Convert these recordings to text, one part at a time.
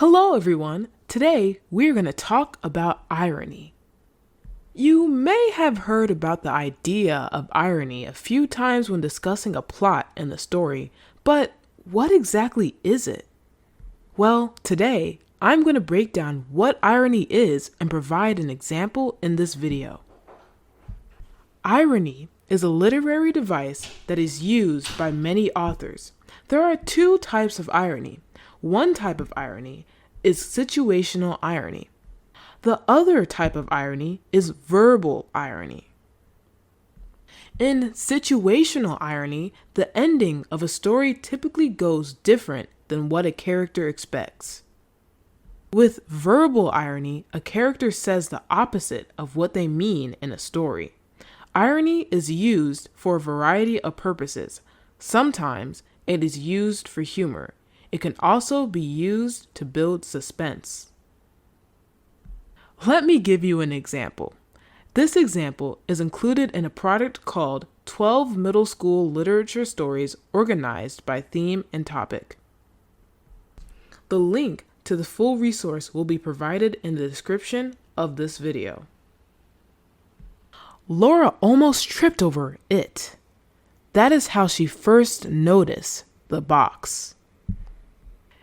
Hello everyone! Today we're going to talk about irony. You may have heard about the idea of irony a few times when discussing a plot in the story, but what exactly is it? Well, today I'm going to break down what irony is and provide an example in this video. Irony is a literary device that is used by many authors. There are two types of irony. One type of irony is situational irony. The other type of irony is verbal irony. In situational irony, the ending of a story typically goes different than what a character expects. With verbal irony, a character says the opposite of what they mean in a story. Irony is used for a variety of purposes. Sometimes it is used for humor. It can also be used to build suspense. Let me give you an example. This example is included in a product called 12 Middle School Literature Stories Organized by Theme and Topic. The link to the full resource will be provided in the description of this video. Laura almost tripped over it. That is how she first noticed the box.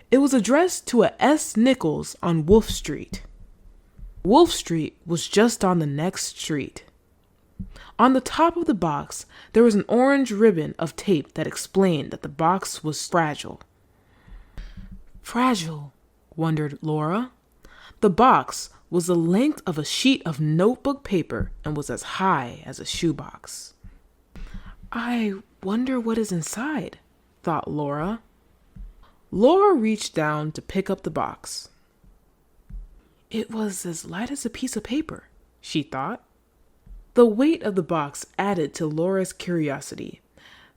It was addressed to a S. Nichols on Wolf Street. Wolf Street was just on the next street. On the top of the box, there was an orange ribbon of tape that explained that the box was fragile. Fragile, wondered Laura. The box was the length of a sheet of notebook paper and was as high as a shoebox. I wonder what is inside, thought Laura. Laura reached down to pick up the box. It was as light as a piece of paper, she thought. The weight of the box added to Laura's curiosity.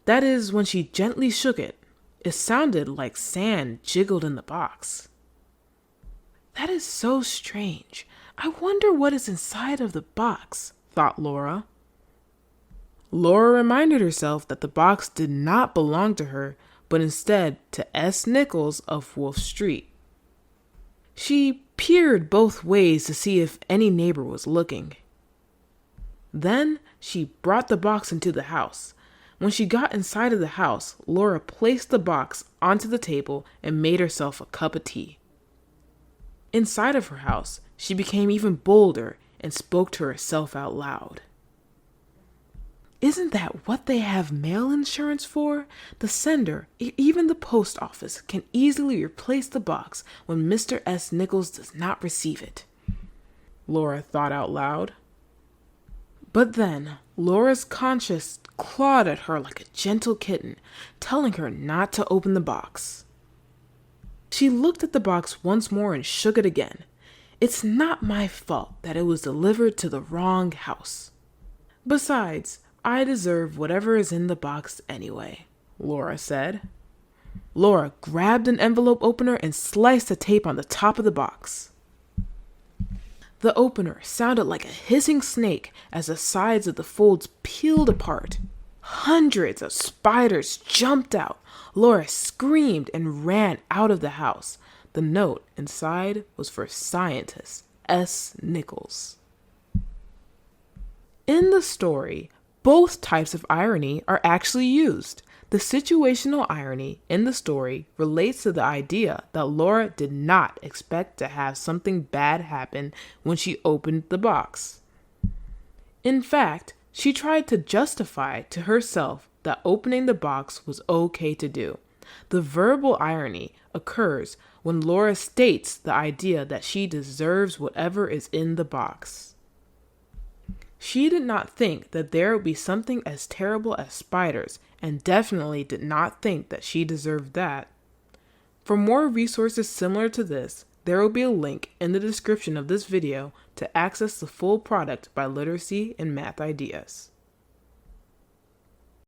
That is, when she gently shook it, it sounded like sand jiggled in the box. That is so strange. I wonder what is inside of the box, thought Laura. Laura reminded herself that the box did not belong to her, but instead to S. Nichols of Wolf Street. She peered both ways to see if any neighbor was looking. Then she brought the box into the house. When she got inside of the house, Laura placed the box onto the table and made herself a cup of tea. Inside of her house, she became even bolder and spoke to herself out loud. Isn't that what they have mail insurance for? The sender, even the post office, can easily replace the box when Mr. S. Nichols does not receive it. Laura thought out loud. But then, Laura's conscience clawed at her like a gentle kitten, telling her not to open the box. She looked at the box once more and shook it again. It's not my fault that it was delivered to the wrong house. Besides, I deserve whatever is in the box anyway, Laura said. Laura grabbed an envelope opener and sliced the tape on the top of the box. The opener sounded like a hissing snake as the sides of the folds peeled apart. Hundreds of spiders jumped out. Laura screamed and ran out of the house. The note inside was for scientist S. Nichols. In the story, both types of irony are actually used. The situational irony in the story relates to the idea that Laura did not expect to have something bad happen when she opened the box. In fact, she tried to justify to herself that opening the box was okay to do. The verbal irony occurs when Laura states the idea that she deserves whatever is in the box. She did not think that there would be something as terrible as spiders, and definitely did not think that she deserved that. For more resources similar to this, there will be a link in the description of this video to access the full product by Literacy and Math Ideas.